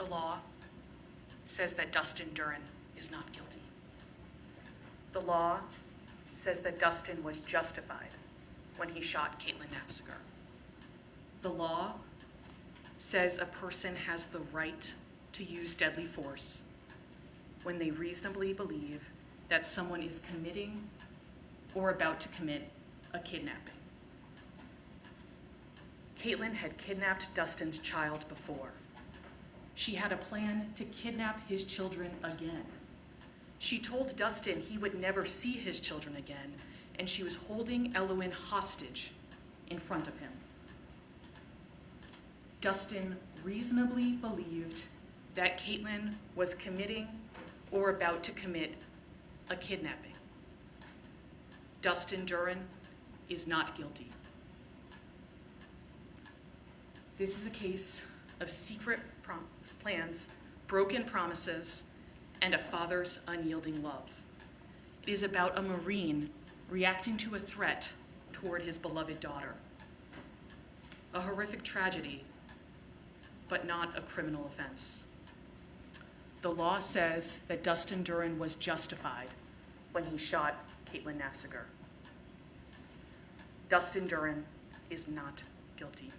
The law says that Dustin Duren is not guilty. The law says that Dustin was justified when he shot Caytlyn Nafziger. The law says a person has the right to use deadly force when they reasonably believe that someone is committing or about to commit a kidnapping. Caytlyn had kidnapped Dustin's child before. She had a plan to kidnap his children again. She told Dustin he would never see his children again, and she was holding Elowen hostage in front of him. Dustin reasonably believed that Caytlyn was committing or about to commit a kidnapping. Dustin Duren is not guilty. This is a case of secret plans, broken promises, and a father's unyielding love. It is about a Marine reacting to a threat toward his beloved daughter. A horrific tragedy, but not a criminal offense. The law says that Dustin Duren was justified when he shot Caytlyn Nafziger. Dustin Duren is not guilty.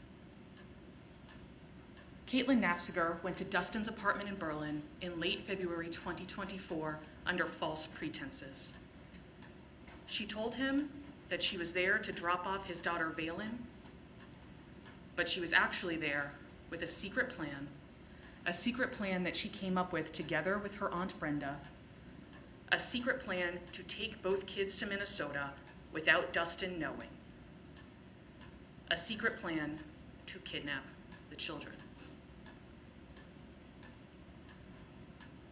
Caytlyn Nafziger went to Dustin's apartment in Berlin in late February 2024 under false pretenses. She told him that she was there to drop off his daughter Valen, but she was actually there with a secret plan that she came up with together with her Aunt Brenda, a secret plan to take both kids to Minnesota without Dustin knowing, a secret plan to kidnap the children.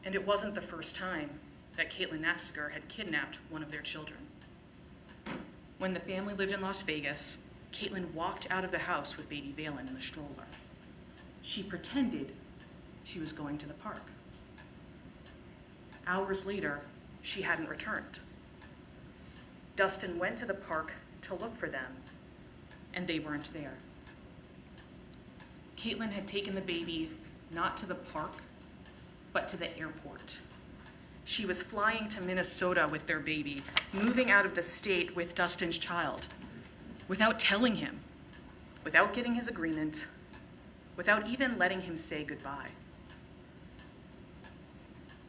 And it wasn't the first time that Caytlyn Nafziger had kidnapped one of their children. When the family lived in Las Vegas, Caytlyn walked out of the house with baby Valen in the stroller. She pretended she was going to the park. Hours later, she hadn't returned. Dustin went to the park to look for them, and they weren't there. Caytlyn had taken the baby not to the park, but to the airport. She was flying to Minnesota with their baby, moving out of the state with Dustin's child, without telling him, without getting his agreement, without even letting him say goodbye.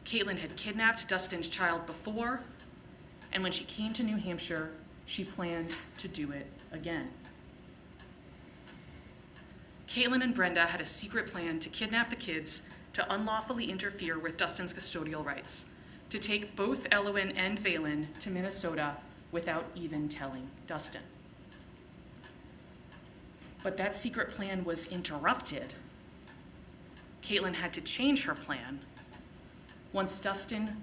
Caytlyn had kidnapped Dustin's child before, and when she came to New Hampshire, she planned to do it again. Caytlyn and Brenda had a secret plan to kidnap the kids, to unlawfully interfere with Dustin's custodial rights, to take both Elowen and Valen to Minnesota without even telling Dustin. But that secret plan was interrupted. Caytlyn had to change her plan once Dustin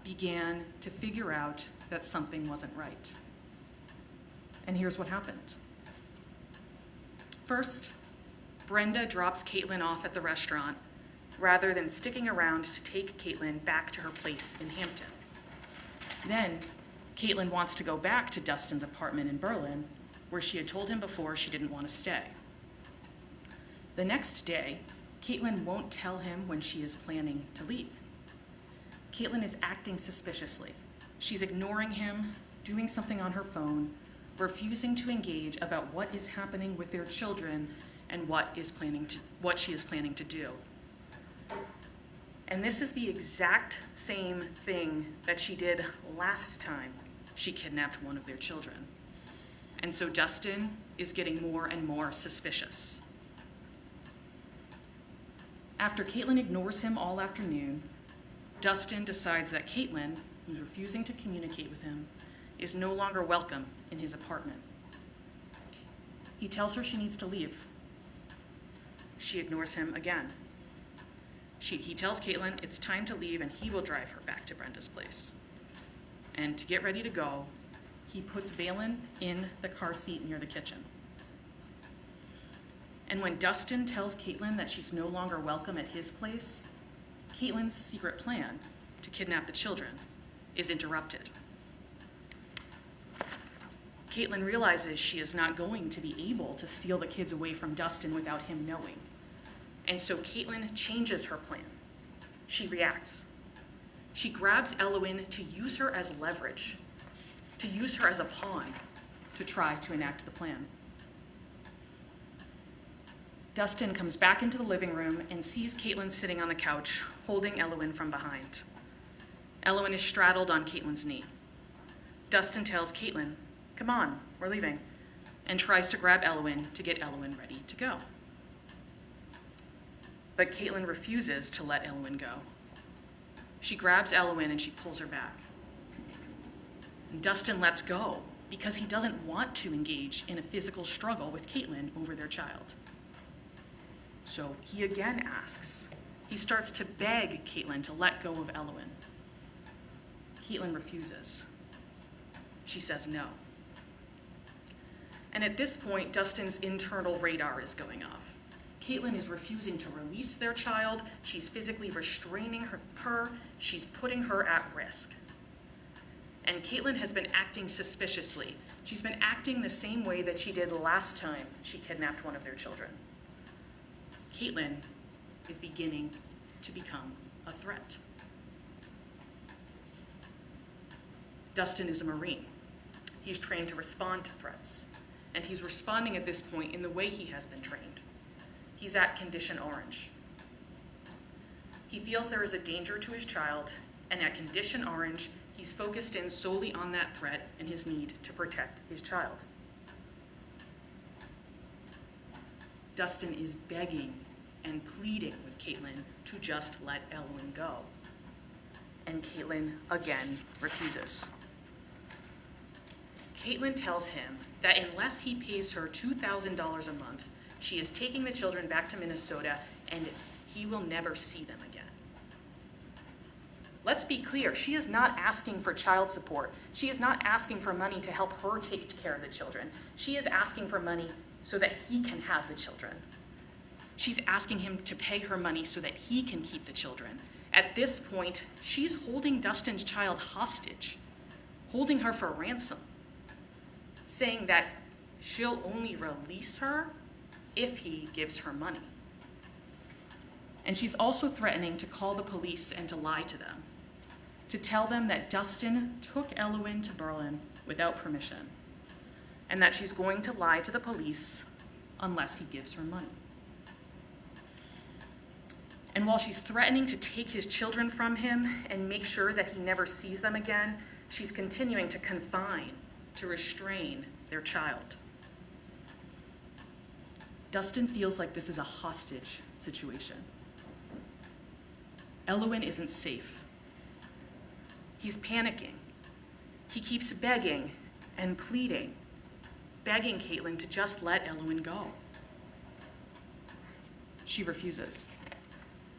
began to figure out that something wasn't right. And here's what happened. First, Brenda drops Caytlyn off at the restaurant rather than sticking around to take Caytlyn back to her place in Hampton. Then, Caytlyn wants to go back to Dustin's apartment in Berlin, where she had told him before she didn't want to stay. The next day, Caytlyn won't tell him when she is planning to leave. Caytlyn is acting suspiciously. She's ignoring him, doing something on her phone, refusing to engage about what is happening with their children and what she is planning to do. And this is the exact same thing that she did last time she kidnapped one of their children. And so Dustin is getting more and more suspicious. After Caytlyn ignores him all afternoon, Dustin decides that Caytlyn, who's refusing to communicate with him, is no longer welcome in his apartment. He tells her she needs to leave. She ignores him again. He tells Caytlyn it's time to leave and he will drive her back to Brenda's place. And to get ready to go, he puts Valen in the car seat near the kitchen. And when Dustin tells Caytlyn that she's no longer welcome at his place, Caitlyn's secret plan to kidnap the children is interrupted. Caytlyn realizes she is not going to be able to steal the kids away from Dustin without him knowing. and so Caytlyn changes her plan. She reacts. She grabs Elwyn to use her as leverage, to use her as a pawn to try to enact the plan. Dustin comes back into the living room and sees Caytlyn sitting on the couch, holding Elwyn from behind. Elwyn is straddled on Caytlyn's knee. Dustin tells Caytlyn, "Come on, we're leaving," and tries to grab Elwyn to get Elwyn ready to go. But Caytlyn refuses to let Elwyn go. She grabs Elwyn and she pulls her back. And Dustin lets go because he doesn't want to engage in a physical struggle with Caytlyn over their child. So he again asks. He starts to beg Caytlyn to let go of Elwyn. Caytlyn refuses. She says no. And at this point, Dustin's internal radar is going off. Caytlyn is refusing to release their child. She's physically restraining her. She's putting her at risk. And Caytlyn has been acting suspiciously. She's been acting the same way that she did last time she kidnapped one of their children. Caytlyn is beginning to become a threat. Dustin is a Marine. He's trained to respond to threats, and he's responding at this point in the way he has been trained. He's at condition orange. He feels there is a danger to his child, and at condition orange, he's focused in solely on that threat and his need to protect his child. Dustin is begging and pleading with Caytlyn to just let Elwyn go. And Caytlyn again refuses. Caytlyn tells him that unless he pays her $2,000 a month, she is taking the children back to Minnesota and he will never see them again. Let's be clear, she is not asking for child support. She is not asking for money to help her take care of the children. She is asking for money so that he can have the children. She's asking him to pay her money so that he can keep the children. At this point, she's holding Dustin's child hostage, holding her for ransom, saying that she'll only release her if he gives her money. And she's also threatening to call the police and to lie to them, to tell them that Dustin took Elwyn to Berlin without permission, and that she's going to lie to the police unless he gives her money. And while she's threatening to take his children from him and make sure that he never sees them again, she's continuing to confine, to restrain their child. Dustin feels like this is a hostage situation. Elwyn isn't safe. He's panicking. He keeps begging and pleading, begging Caytlyn to just let Elwyn go. She refuses.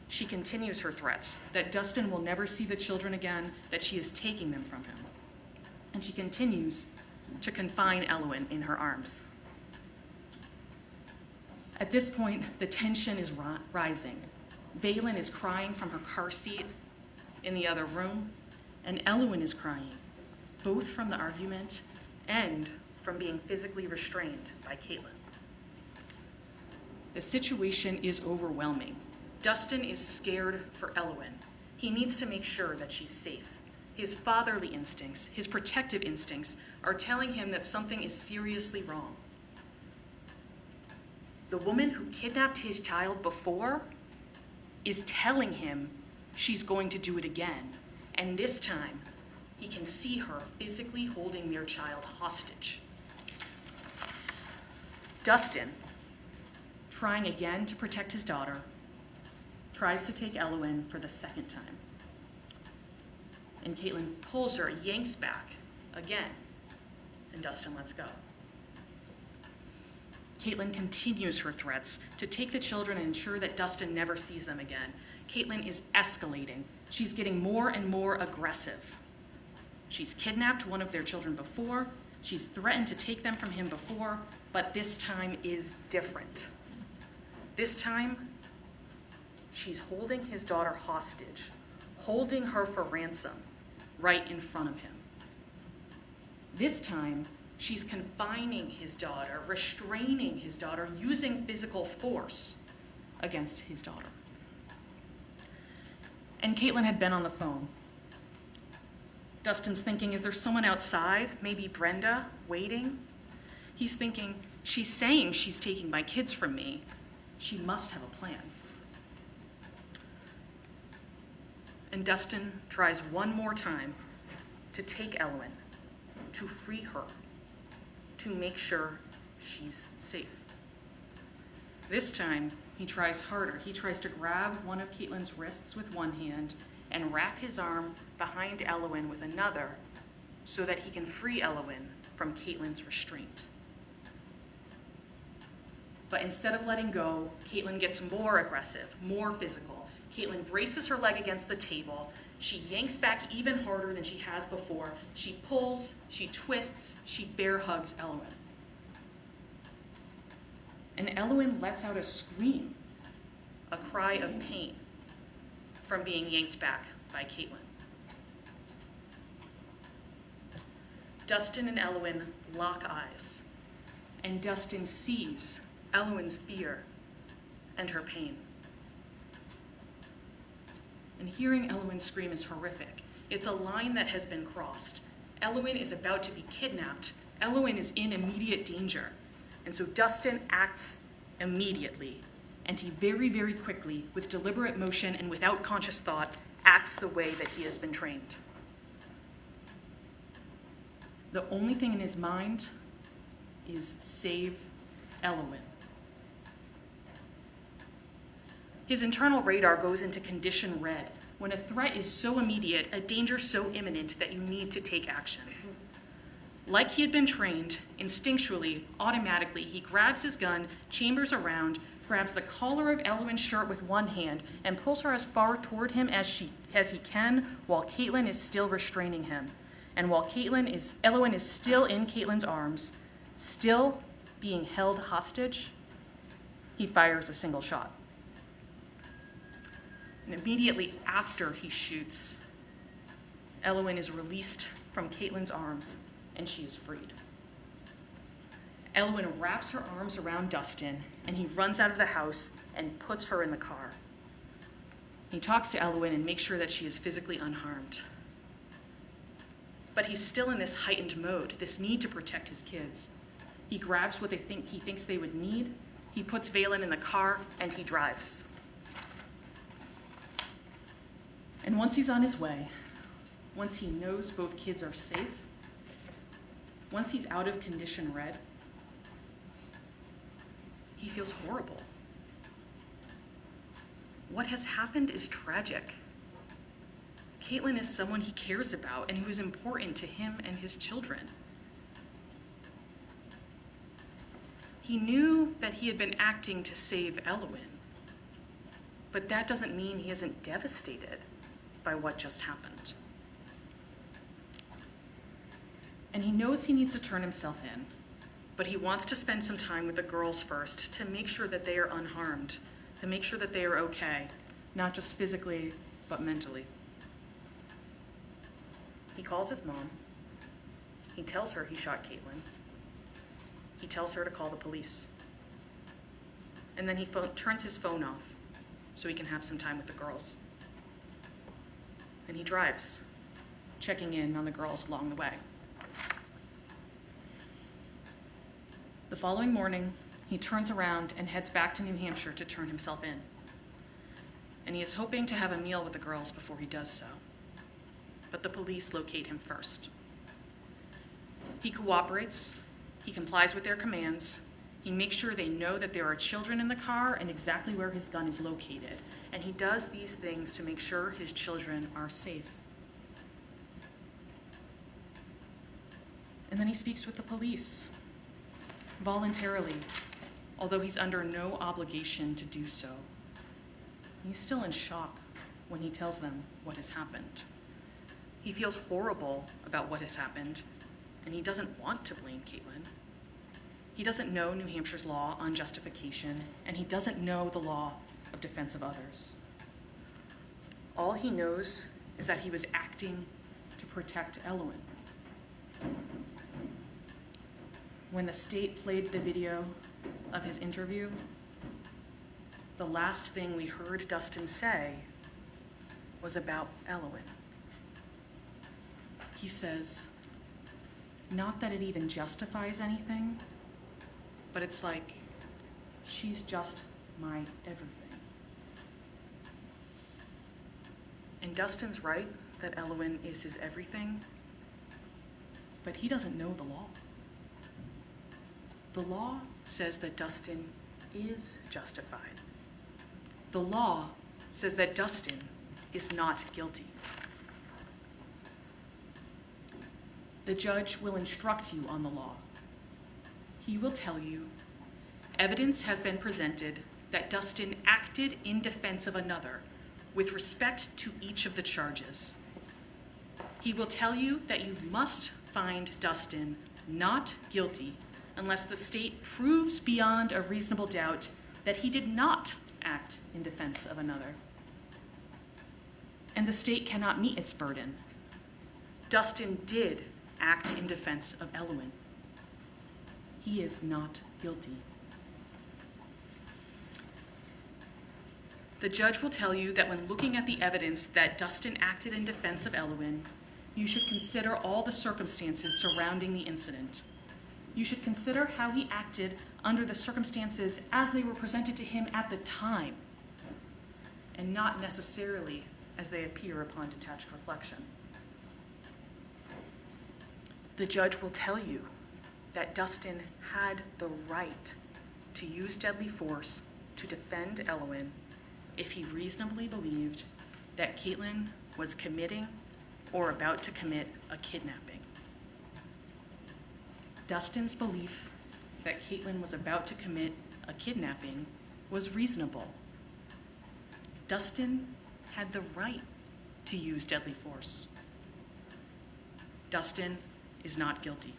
She continues her threats that Dustin will never see the children again, that she is taking them from him. And she continues to confine Elwyn in her arms. At this point, the tension is rising. Valen is crying from her car seat in the other room, and Elwyn is crying, both from the argument and from being physically restrained by Caytlyn. The situation is overwhelming. Dustin is scared for Elwyn. He needs to make sure that she's safe. His fatherly instincts, his protective instincts, are telling him that something is seriously wrong. The woman who kidnapped his child before is telling him she's going to do it again. And this time, he can see her physically holding their child hostage. Dustin, trying again to protect his daughter, tries to take Elwyn for the second time. And Caytlyn pulls her, yanks back again, and Dustin lets go. Caytlyn continues her threats to take the children and ensure that Dustin never sees them again. Caytlyn is escalating. She's getting more and more aggressive. She's kidnapped one of their children before. She's threatened to take them from him before, but this time is different. This time, she's holding his daughter hostage, holding her for ransom right in front of him. This time, she's confining his daughter, restraining his daughter, using physical force against his daughter. And Caytlyn had been on the phone. Dustin's thinking, is there someone outside, maybe Brenda, waiting? He's thinking, she's saying she's taking my kids from me. She must have a plan. And Dustin tries one more time to take Elwyn, to free her, to make sure she's safe. This time, he tries harder. He tries to grab one of Caytlyn's wrists with one hand and wrap his arm behind Elwyn with another so that he can free Elwyn from Caytlyn's restraint. But instead of letting go, Caytlyn gets more aggressive, more physical. Caytlyn braces her leg against the table. She yanks back even harder than she has before. She pulls, she twists, she bear hugs Elwyn. And Elwyn lets out a scream, a cry of pain from being yanked back by Caytlyn. Dustin and Elwyn lock eyes, and Dustin sees Elwyn's fear and her pain. And hearing Elwyn scream is horrific. It's a line that has been crossed. Elwyn is about to be kidnapped. Elwyn is in immediate danger. And so Dustin acts immediately. And he very, very quickly, with deliberate motion and without conscious thought, acts the way that he has been trained. The only thing in his mind is save Elwyn. His internal radar goes into condition red when a threat is so immediate, a danger so imminent that you need to take action. Like he had been trained, instinctually, automatically, he grabs his gun, chambers around, grabs the collar of Elwyn's shirt with one hand, and pulls her as far toward him as he can while Caytlyn is still restraining him. And while Elwyn is still in Caytlyn's arms, still being held hostage, he fires a single shot. And immediately after he shoots, Elwyn is released from Caytlyn's arms, and she is freed. Elwyn wraps her arms around Dustin, and he runs out of the house and puts her in the car. He talks to Elwyn and makes sure that she is physically unharmed. But he's still in this heightened mode, this need to protect his kids. He grabs what he thinks they would need, he puts Valen in the car, and he drives. And once he's on his way, once he knows both kids are safe, once he's out of condition red, he feels horrible. What has happened is tragic. Caytlyn is someone he cares about and who is important to him and his children. He knew that he had been acting to save Elwyn, but that doesn't mean he isn't devastated by what just happened. And he knows he needs to turn himself in, but he wants to spend some time with the girls first to make sure that they are unharmed, to make sure that they are okay, not just physically, but mentally. He calls his mom. He tells her he shot Caytlyn. He tells her to call the police. And then he turns his phone off so he can have some time with the girls. And he drives, checking in on the girls along the way. The following morning, he turns around and heads back to New Hampshire to turn himself in. And he is hoping to have a meal with the girls before he does so. But the police locate him first. He cooperates, he complies with their commands, he makes sure they know that there are children in the car and exactly where his gun is located. And he does these things to make sure his children are safe. And then he speaks with the police, voluntarily, although he's under no obligation to do so. He's still in shock when he tells them what has happened. He feels horrible about what has happened, and he doesn't want to blame Caytlyn. He doesn't know New Hampshire's law on justification, and he doesn't know the law of defense of others. All he knows is that he was acting to protect Elwyn. When the state played the video of his interview, the last thing we heard Dustin say was about Elowen. He says, not that it even justifies anything, but it's like, she's just my everything. And Dustin's right that Elowen is his everything, but he doesn't know the law. The law says that Dustin is justified. The law says that Dustin is not guilty. The judge will instruct you on the law. He will tell you, evidence has been presented that Dustin acted in defense of another with respect to each of the charges. He will tell you that you must find Dustin not guilty unless the state proves beyond a reasonable doubt that he did not act in defense of another. And the state cannot meet its burden. Dustin did act in defense of Elowen. He is not guilty. The judge will tell you that when looking at the evidence that Dustin acted in defense of Elowen, you should consider all the circumstances surrounding the incident. You should consider how he acted under the circumstances as they were presented to him at the time, and not necessarily as they appear upon detached reflection. The judge will tell you that Dustin had the right to use deadly force to defend Elowen if he reasonably believed that Caytlyn was committing or about to commit a kidnapping. Dustin's belief that Caytlyn was about to commit a kidnapping was reasonable. Dustin had the right to use deadly force. Dustin is not guilty.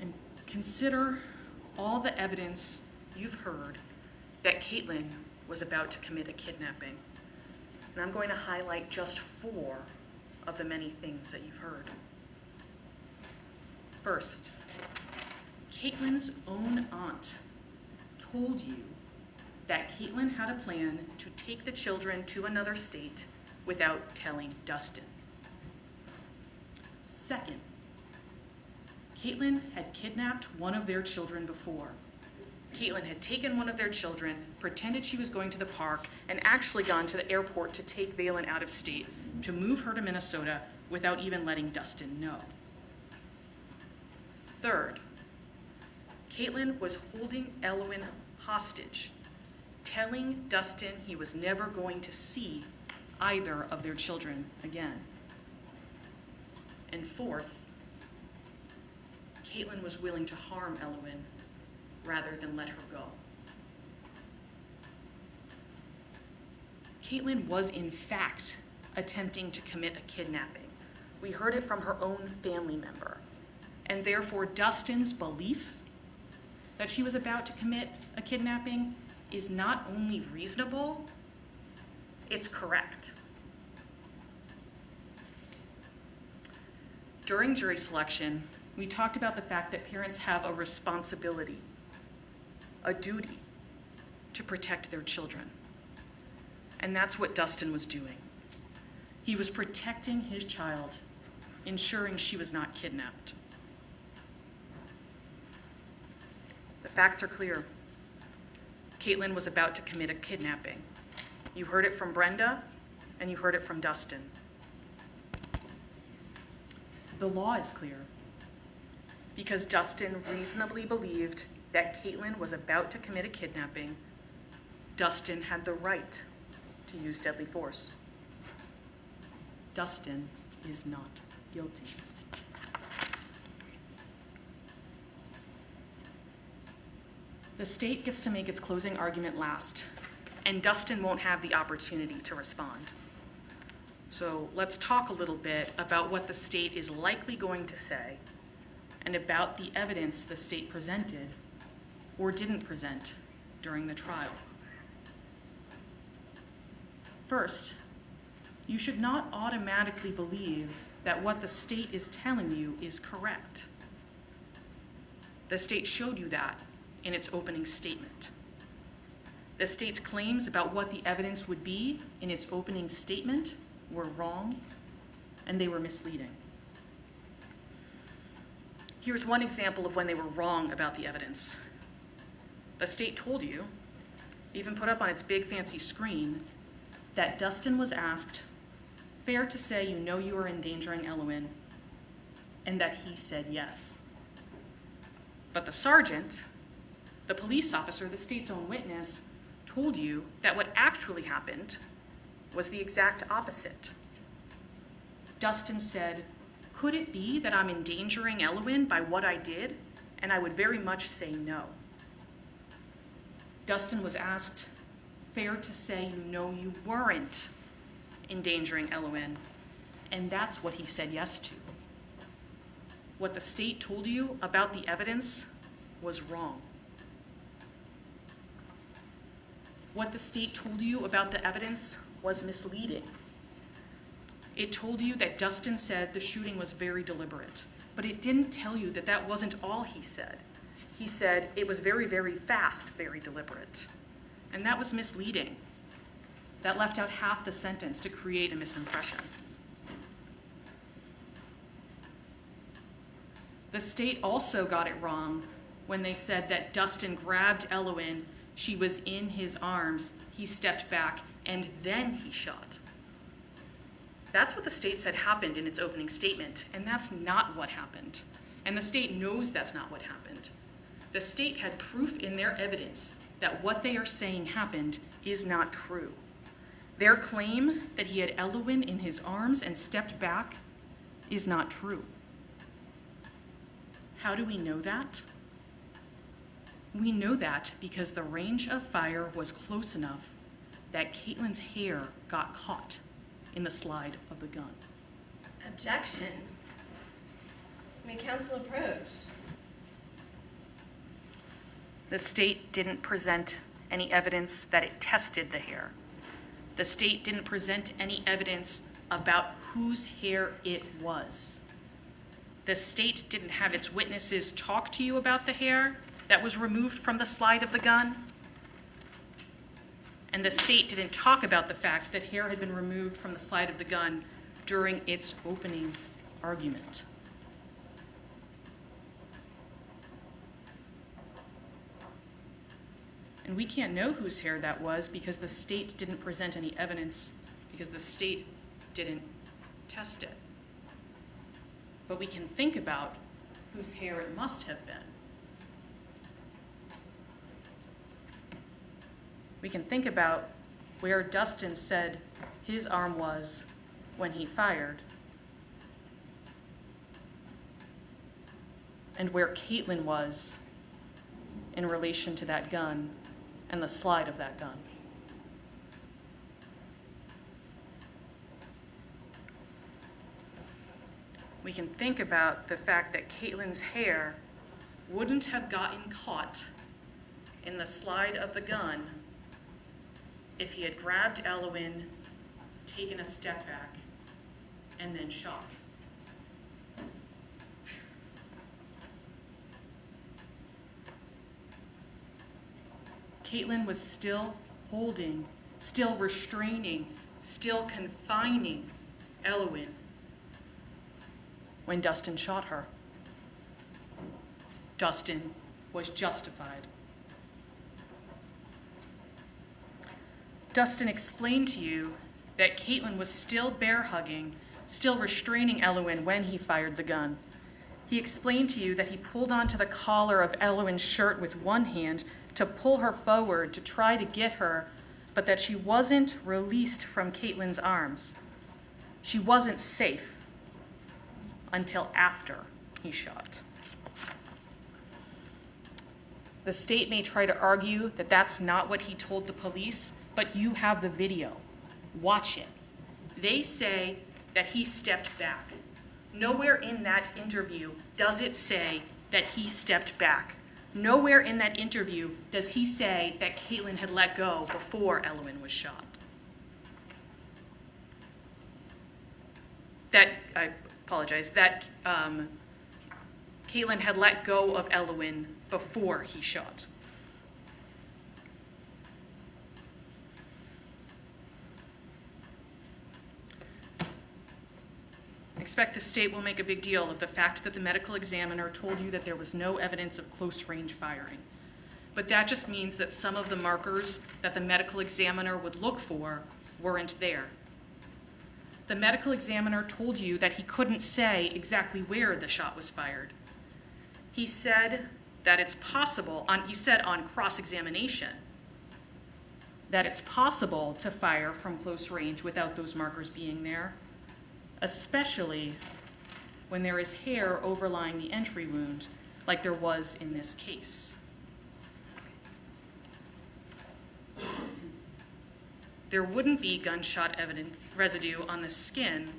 And consider all the evidence you've heard that Caytlyn was about to commit a kidnapping. And I'm going to highlight just 4 of the many things that you've heard. First, Caytlyn's own aunt told you that Caytlyn had a plan to take the children to another state without telling Dustin. Second, Caytlyn had kidnapped one of their children before. Caytlyn had taken one of their children, pretended she was going to the park, and actually gone to the airport to take Valen out of state, to move her to Minnesota without even letting Dustin know. Third, Caytlyn was holding Elowen hostage, telling Dustin he was never going to see either of their children again. And fourth, Caytlyn was willing to harm Elowen rather than let her go. Caytlyn was in fact attempting to commit a kidnapping. We heard it from her own family member. And therefore, Dustin's belief that she was about to commit a kidnapping is not only reasonable, it's correct. During jury selection, we talked about the fact that parents have a responsibility, a duty, to protect their children. And that's what Dustin was doing. He was protecting his child, ensuring she was not kidnapped. The facts are clear. Caytlyn was about to commit a kidnapping. You heard it from Brenda, and you heard it from Dustin. The law is clear. Because Dustin reasonably believed that Caytlyn was about to commit a kidnapping, Dustin had the right to use deadly force. Dustin is not guilty. The state gets to make its closing argument last, and Dustin won't have the opportunity to respond. So let's talk a little bit about what the state is likely going to say and about the evidence the state presented or didn't present during the trial. First, you should not automatically believe that what the state is telling you is correct. The state showed you that in its opening statement. The state's claims about what the evidence would be in its opening statement were wrong, and they were misleading. Here's one example of when they were wrong about the evidence. The state told you, even put up on its big fancy screen, that Dustin was asked, "Fair to say you know you are endangering Elowen," and that he said yes. But the sergeant, the police officer, the state's own witness, told you that what actually happened was the exact opposite. Dustin said, "Could it be that I'm endangering Elowen by what I did?" And I would very much say no. Dustin was asked, "Fair to say you know you weren't endangering Elowen," and that's what he said yes to. What the state told you about the evidence was wrong. What the state told you about the evidence was misleading. It told you that Dustin said the shooting was very deliberate, but it didn't tell you that that wasn't all he said. He said it was very, very fast, very deliberate. And that was misleading. That left out half the sentence to create a misimpression. The state also got it wrong when they said that Dustin grabbed Elowen, she was in his arms, he stepped back, and then he shot. That's what the state said happened in its opening statement, and that's not what happened. And the state knows that's not what happened. The state had proof in their evidence that what they are saying happened is not true. Their claim that he had Elowen in his arms and stepped back is not true. How do we know that? We know that because the range of fire was close enough that Caytlyn's hair got caught in the slide of the gun. Objection. May counsel approach. The state didn't present any evidence that it tested the hair. The state didn't present any evidence about whose hair it was. The state didn't have its witnesses talk to you about the hair that was removed from the slide of the gun. And the state didn't talk about the fact that hair had been removed from the slide of the gun during its opening argument. And we can't know whose hair that was because the state didn't present any evidence, because the state didn't test it. But we can think about whose hair it must have been. We can think about where Dustin said his arm was when he fired, and where Caytlyn was in relation to that gun and the slide of that gun. We can think about the fact that Caytlyn's hair wouldn't have gotten caught in the slide of the gun if he had grabbed Elowen, taken a step back, and then shot. Caytlyn was still holding, still restraining, still confining Elowen when Dustin shot her. Dustin was justified. Dustin explained to you that Caytlyn was still bear-hugging, still restraining Elowen when he fired the gun. He explained to you that he pulled onto the collar of Elowen's shirt with one hand to pull her forward to try to get her, but that she wasn't released from Caytlyn's arms. She wasn't safe until after he shot. The state may try to argue that that's not what he told the police, but you have the video. Watch it. They say that he stepped back. Nowhere in that interview does it say that he stepped back. Nowhere in that interview does he say that Caytlyn had let go before Elowen was shot. That Caytlyn had let go of Elowen before he shot. expect the state will make a big deal of the fact that the medical examiner told you that there was no evidence of close-range firing. But that just means that some of the markers that the medical examiner would look for weren't there. The medical examiner told you that he couldn't say exactly where the shot was fired. He said that it's possible, he said on cross-examination, that it's possible to fire from close range without those markers being there, especially when there is hair overlying the entry wound, like there was in this case. There wouldn't be gunshot residue on the skin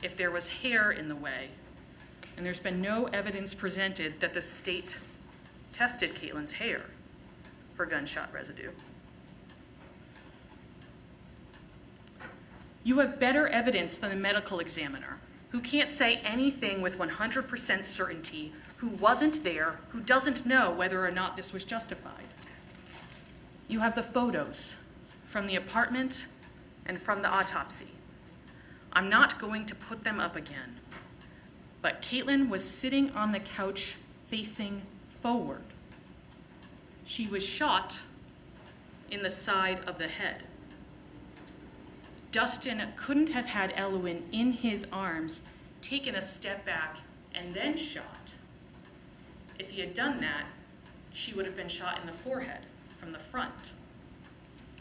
if there was hair in the way, and there's been no evidence presented that the state tested Caytlyn's hair for gunshot residue. You have better evidence than the medical examiner, who can't say anything with 100% certainty, who wasn't there, who doesn't know whether or not this was justified. You have the photos from the apartment and from the autopsy. I'm not going to put them up again, but Caytlyn was sitting on the couch facing forward. She was shot in the side of the head. Dustin couldn't have had Elwyn in his arms, taken a step back, and then shot. If he had done that, she would have been shot in the forehead from the front.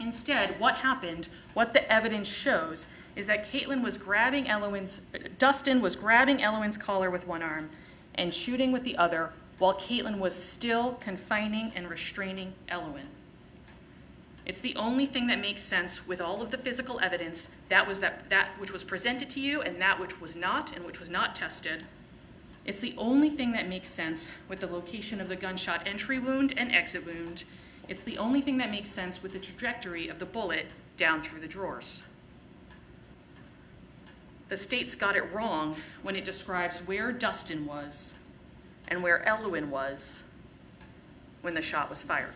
Instead, what happened, what the evidence shows, is that Dustin was grabbing Elwyn's collar with one arm and shooting with the other, while Caytlyn was still confining and restraining Elwyn. It's the only thing that makes sense with all of the physical evidence, that which was presented to you and that which was not and which was not tested. It's the only thing that makes sense with the location of the gunshot entry wound and exit wound. It's the only thing that makes sense with the trajectory of the bullet down through the drawers. The state's got it wrong when it describes where Dustin was and where Elwyn was when the shot was fired.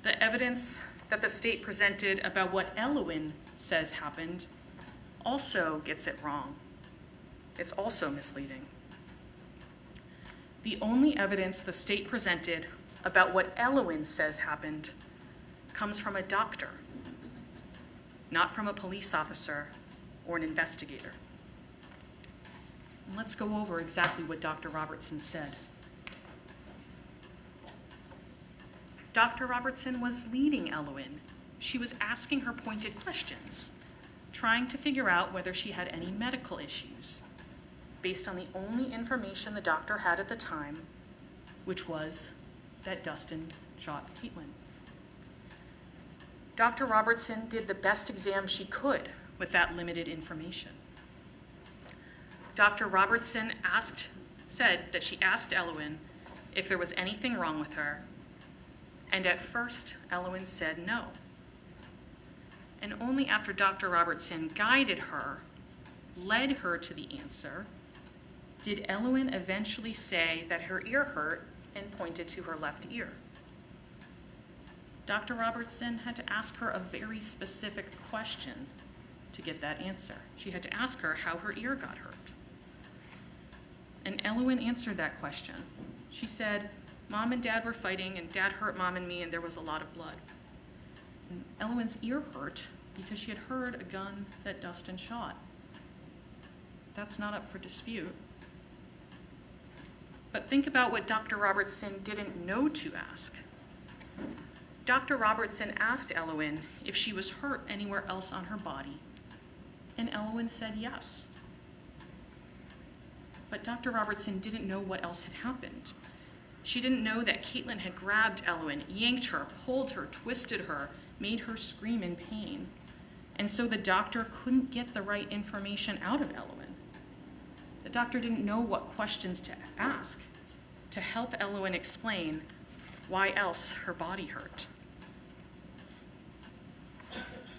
The evidence that the state presented about what Elwyn says happened also gets it wrong. It's also misleading. The only evidence the state presented about what Elwyn says happened comes from a doctor, not from a police officer or an investigator. Let's go over exactly what Dr. Robertson said. Dr. Robertson was leading Elwyn. She was asking her pointed questions, trying to figure out whether she had any medical issues, based on the only information the doctor had at the time, which was that Dustin shot Caytlyn. Dr. Robertson did the best exam she could with that limited information. Dr. Robertson said that she asked Elwyn if there was anything wrong with her, and at first, Elwyn said no. And only after Dr. Robertson guided her, led her to the answer, did Elwyn eventually say that her ear hurt and pointed to her left ear. Dr. Robertson had to ask her a very specific question to get that answer. She had to ask her how her ear got hurt. And Elwyn answered that question. She said, Mom and Dad were fighting, and Dad hurt Mom and me, and there was a lot of blood. And Elwyn's ear hurt because she had heard a gun that Dustin shot. That's not up for dispute. But think about what Dr. Robertson didn't know to ask. Dr. Robertson asked Elwyn if she was hurt anywhere else on her body, and Elwyn said yes. But Dr. Robertson didn't know what else had happened. She didn't know that Caytlyn had grabbed Elwyn, yanked her, pulled her, twisted her, made her scream in pain. And so the doctor couldn't get the right information out of Elwyn. The doctor didn't know what questions to ask to help Elwyn explain why else her body hurt.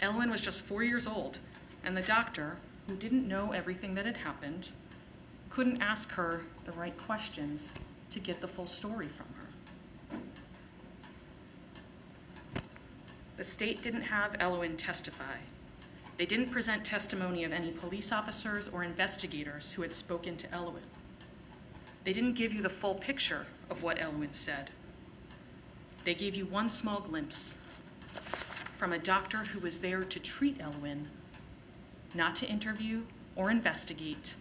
Elwyn was just 4 years old, and the doctor, who didn't know everything that had happened, couldn't ask her the right questions to get the full story from her. The state didn't have Elwyn testify. They didn't present testimony of any police officers or investigators who had spoken to Elwyn. They didn't give you the full picture of what Elwyn said. They gave you one small glimpse from a doctor who was there to treat Elwyn, not to interview or investigate.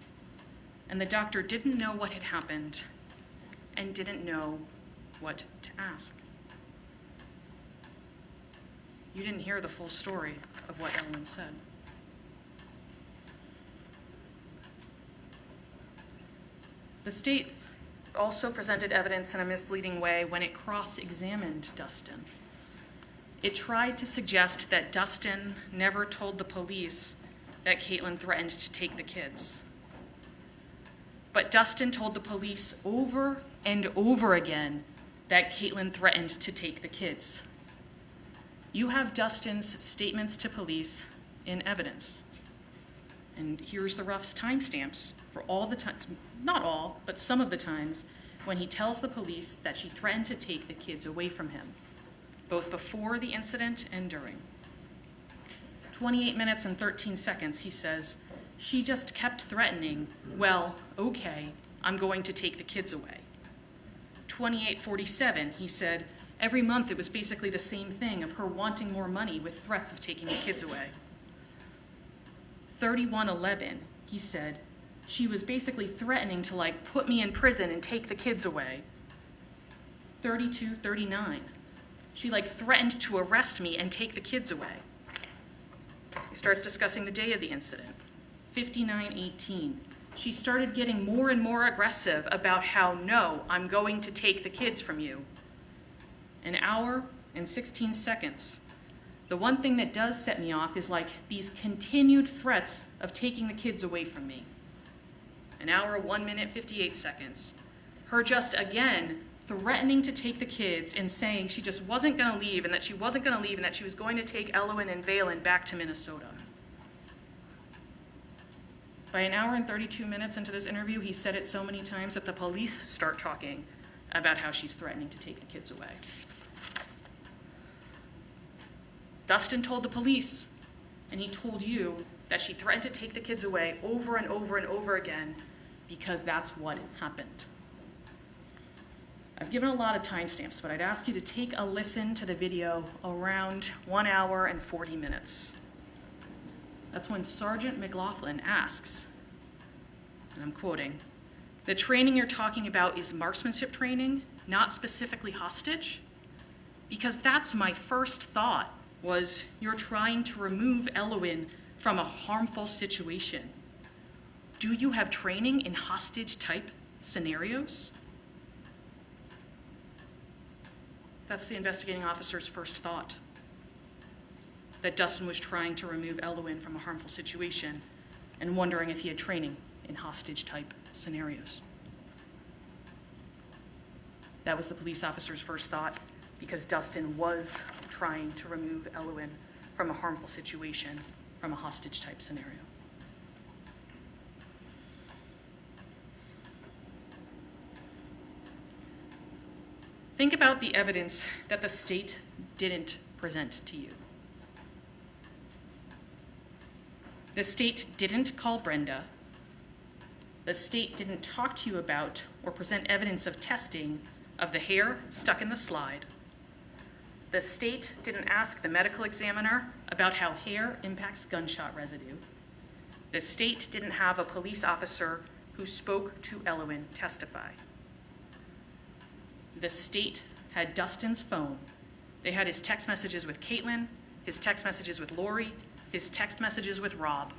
And the doctor didn't know what had happened and didn't know what to ask. You didn't hear the full story of what Elwyn said. The state also presented evidence in a misleading way when it cross-examined Dustin. It tried to suggest that Dustin never told the police that Caytlyn threatened to take the kids. But Dustin told the police over and over again that Caytlyn threatened to take the kids. You have Dustin's statements to police in evidence. And here's the rough timestamps for all the times, not all, but some of the times, when he tells the police that she threatened to take the kids away from him, both before the incident and during. 28 minutes and 13 seconds, he says, she just kept threatening, well, okay, I'm going to take the kids away. 28:47, he said, every month it was basically the same thing of her wanting more money with threats of taking the kids away. 31:11, he said, she was basically threatening to put me in prison and take the kids away. 32:39, she threatened to arrest me and take the kids away. He starts discussing the day of the incident. 59:18, she started getting more and more aggressive about how, no, I'm going to take the kids from you. An hour and 16 seconds. The one thing that does set me off is these continued threats of taking the kids away from me. An hour, 1 minute, 58 seconds. Her just again threatening to take the kids and saying she just wasn't going to leave and that she wasn't going to leave and that she was going to take Elwyn and Valen back to Minnesota. By an hour and 32 minutes into this interview, he said it so many times that the police start talking about how she's threatening to take the kids away. Dustin told the police, and he told you, that she threatened to take the kids away over and over and over again because that's what happened. I've given a lot of timestamps, but I'd ask you to take a listen to the video around 1 hour and 40 minutes. That's when Sergeant McLaughlin asks, and I'm quoting, the training you're talking about is marksmanship training, not specifically hostage? Because that's my first thought, was you're trying to remove Elwyn from a harmful situation. Do you have training in hostage-type scenarios? That's the investigating officer's first thought, that Dustin was trying to remove Elwyn from a harmful situation and wondering if he had training in hostage-type scenarios. That was the police officer's first thought, because Dustin was trying to remove Elwyn from a harmful situation, from a hostage-type scenario. Think about the evidence that the state didn't present to you. The state didn't call Brenda. The state didn't talk to you about or present evidence of testing of the hair stuck in the slide. The state didn't ask the medical examiner about how hair impacts gunshot residue. The state didn't have a police officer who spoke to Elwyn testify. The state had Dustin's phone. They had his text messages with Caytlyn, his text messages with Lori, his text messages with Rob,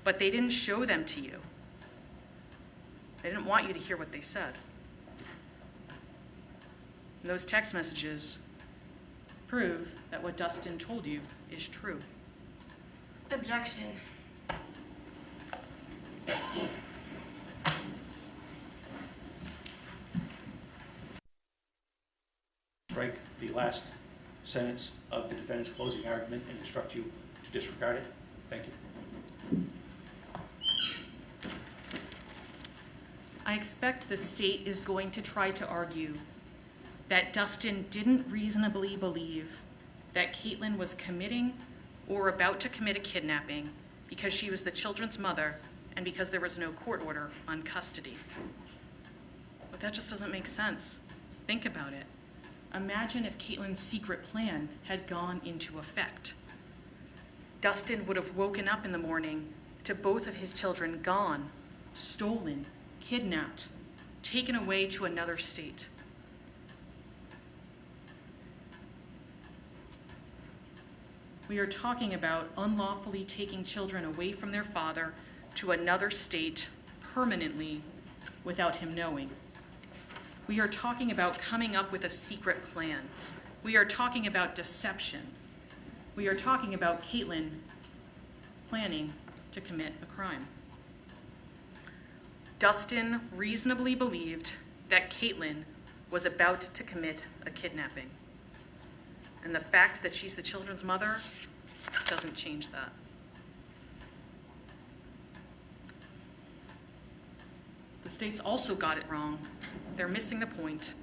but they didn't show them to you. They didn't want you to hear what they said. And those text messages prove that what Dustin told you is true. Objection. Strike the last sentence of the defendant's closing argument and instruct you to disregard it. Thank you. I expect the state is going to try to argue that Dustin didn't reasonably believe that Caytlyn was committing or about to commit a kidnapping because she was the children's mother and because there was no court order on custody. But that just doesn't make sense. Think about it. Imagine if Caytlyn's secret plan had gone into effect. Dustin would have woken up in the morning to both of his children gone, stolen, kidnapped, taken away to another state. We are talking about unlawfully taking children away from their father to another state permanently without him knowing. We are talking about coming up with a secret plan. We are talking about deception. We are talking about Caytlyn planning to commit a crime. Dustin reasonably believed that Caytlyn was about to commit a kidnapping. And the fact that she's the children's mother doesn't change that. The states also got it wrong. They're missing the point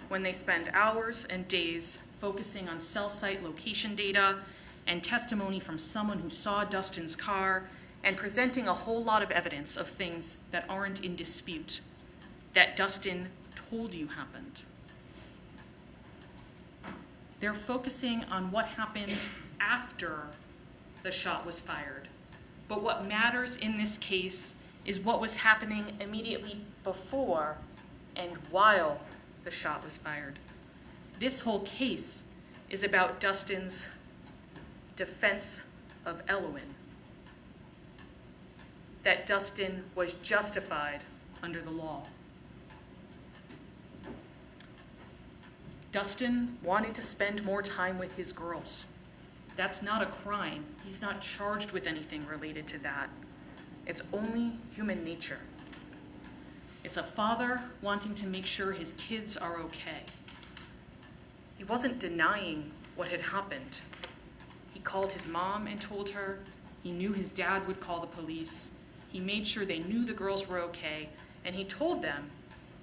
when they spend hours and days focusing on cell site location data and testimony from someone who saw Dustin's car and presenting a whole lot of evidence of things that aren't in dispute, that Dustin told you happened. They're focusing on what happened after the shot was fired. But what matters in this case is what was happening immediately before and while the shot was fired. This whole case is about Dustin's defense of Elwyn, that Dustin was justified under the law. Dustin wanted to spend more time with his girls. That's not a crime. He's not charged with anything related to that. It's only human nature. It's a father wanting to make sure his kids are okay. He wasn't denying what had happened. He called his mom and told her. He knew his dad would call the police. He made sure they knew the girls were okay, and he told them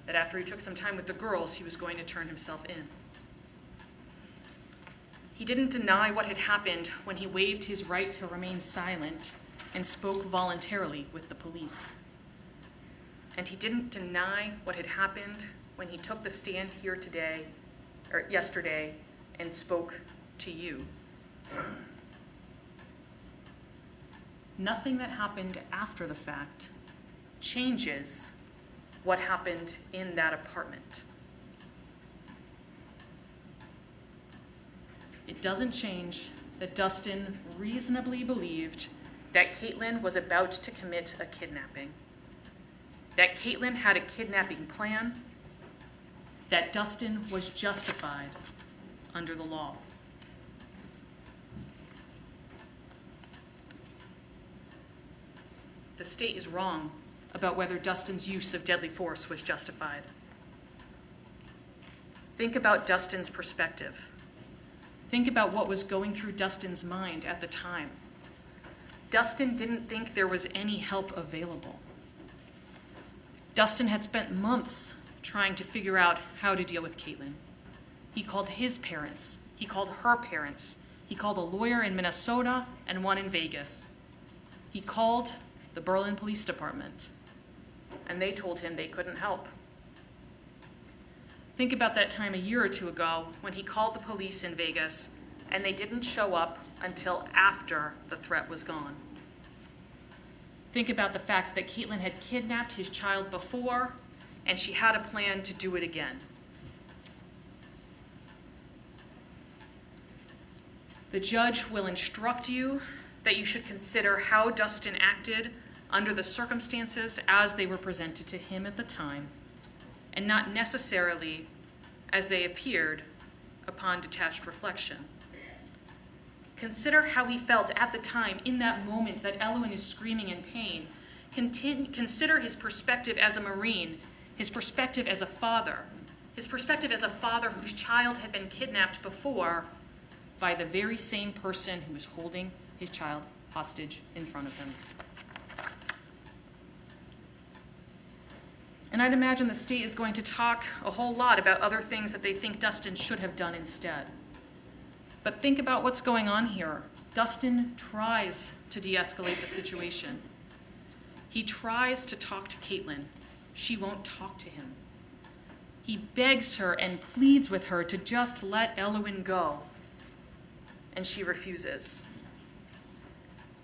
that after he took some time with the girls, he was going to turn himself in. He didn't deny what had happened when he waived his right to remain silent and spoke voluntarily with the police. And he didn't deny what had happened when he took the stand here yesterday and spoke to you. Nothing that happened after the fact changes what happened in that apartment. It doesn't change that Dustin reasonably believed that Caytlyn was about to commit a kidnapping, that Caytlyn had a kidnapping plan, that Dustin was justified under the law. The state is wrong about whether Dustin's use of deadly force was justified. Think about Dustin's perspective. Think about what was going through Dustin's mind at the time. Dustin didn't think there was any help available. Dustin had spent months trying to figure out how to deal with Caytlyn. He called his parents. He called her parents. He called a lawyer in Minnesota and one in Vegas. He called the Berlin Police Department, and they told him they couldn't help. Think about that time a year or two ago when he called the police in Vegas and they didn't show up until after the threat was gone. Think about the fact that Caytlyn had kidnapped his child before and she had a plan to do it again. The judge will instruct you that you should consider how Dustin acted under the circumstances as they were presented to him at the time, and not necessarily as they appeared upon detached reflection. Consider how he felt at the time, in that moment that Elwyn is screaming in pain. Consider his perspective as a Marine, his perspective as a father whose child had been kidnapped before by the very same person who was holding his child hostage in front of him. And I'd imagine the state is going to talk a whole lot about other things that they think Dustin should have done instead. But think about what's going on here. Dustin tries to de-escalate the situation. He tries to talk to Caytlyn. She won't talk to him. He begs her and pleads with her to just let Elwyn go, and she refuses.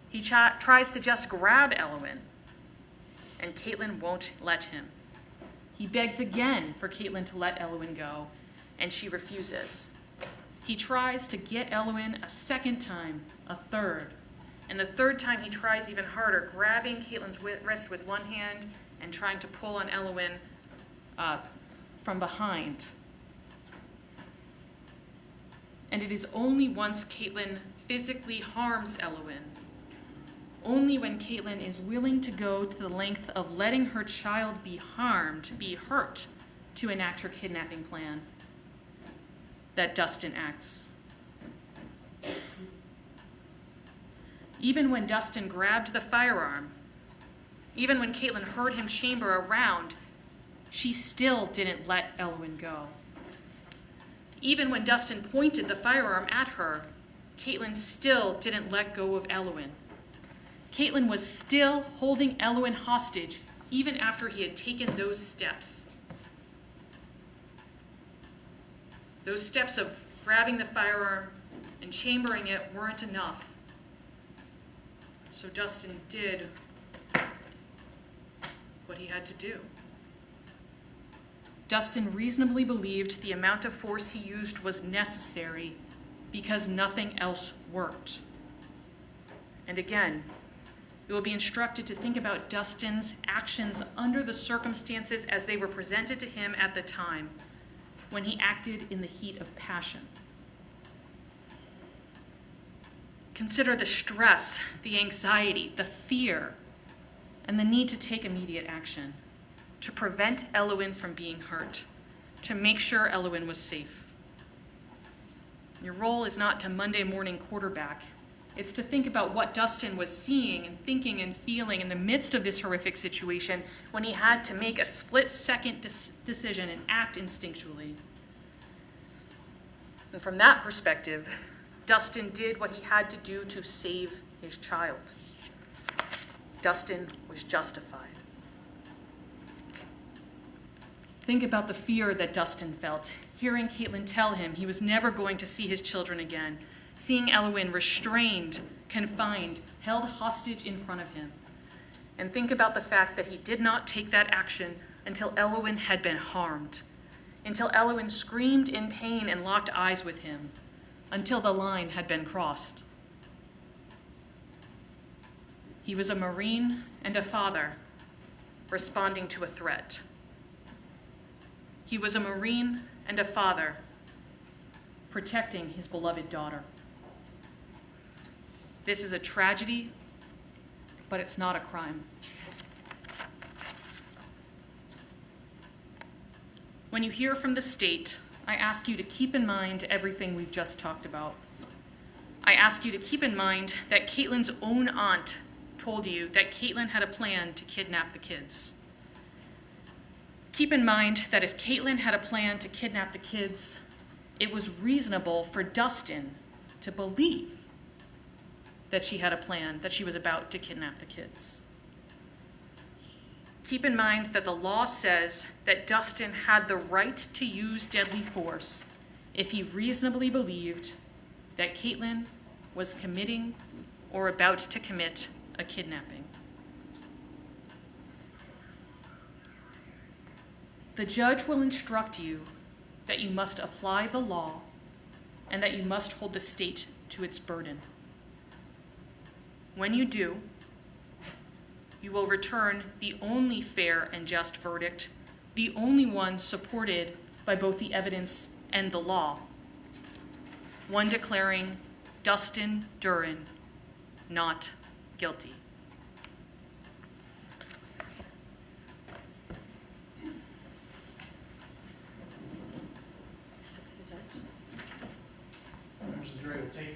He tries to just grab Elwyn, and Caytlyn won't let him. He begs again for Caytlyn to let Elwyn go, and she refuses. He tries to get Elwyn a second time, a third, and the third time he tries even harder, grabbing Caitlyn's wrist with one hand and trying to pull on Elwyn from behind. And it is only once Caytlyn physically harms Elwyn, only when Caytlyn is willing to go to the length of letting her child be harmed, be hurt, to enact her kidnapping plan, that Dustin acts. Even when Dustin grabbed the firearm, even when Caytlyn heard him chamber around, she still didn't let Elwyn go. Even when Dustin pointed the firearm at her, Caytlyn still didn't let go of Elwyn. Caytlyn was still holding Elwyn hostage even after he had taken those steps. Those steps of grabbing the firearm and chambering it weren't enough. So Dustin did what he had to do. Dustin reasonably believed the amount of force he used was necessary because nothing else worked. And again, you will be instructed to think about Dustin's actions under the circumstances as they were presented to him at the time, when he acted in the heat of passion. Consider the stress, the anxiety, the fear, and the need to take immediate action, to prevent Elwyn from being hurt, to make sure Elwyn was safe. Your role is not to Monday morning quarterback. It's to think about what Dustin was seeing and thinking and feeling in the midst of this horrific situation when he had to make a split-second decision and act instinctually. And from that perspective, Dustin did what he had to do to save his child. Dustin was justified. Think about the fear that Dustin felt, hearing Caytlyn tell him he was never going to see his children again, seeing Elwyn restrained, confined, held hostage in front of him. And think about the fact that he did not take that action until Elwyn had been harmed, until Elwyn screamed in pain and locked eyes with him, until the line had been crossed. He was a Marine and a father responding to a threat. He was a Marine and a father protecting his beloved daughter. This is a tragedy, but it's not a crime. When you hear from the state, I ask you to keep in mind everything we've just talked about. I ask you to keep in mind that Caytlyn's own aunt told you that Caytlyn had a plan to kidnap the kids. Keep in mind that if Caytlyn had a plan to kidnap the kids, it was reasonable for Dustin to believe that she had a plan, that she was about to kidnap the kids. Keep in mind that the law says that Dustin had the right to use deadly force if he reasonably believed that Caytlyn was committing or about to commit a kidnapping. The judge will instruct you that you must apply the law and that you must hold the state to its burden. When you do, you will return the only fair and just verdict, the only one supported by both the evidence and the law, one declaring Dustin Duren not guilty. Members of the jury will take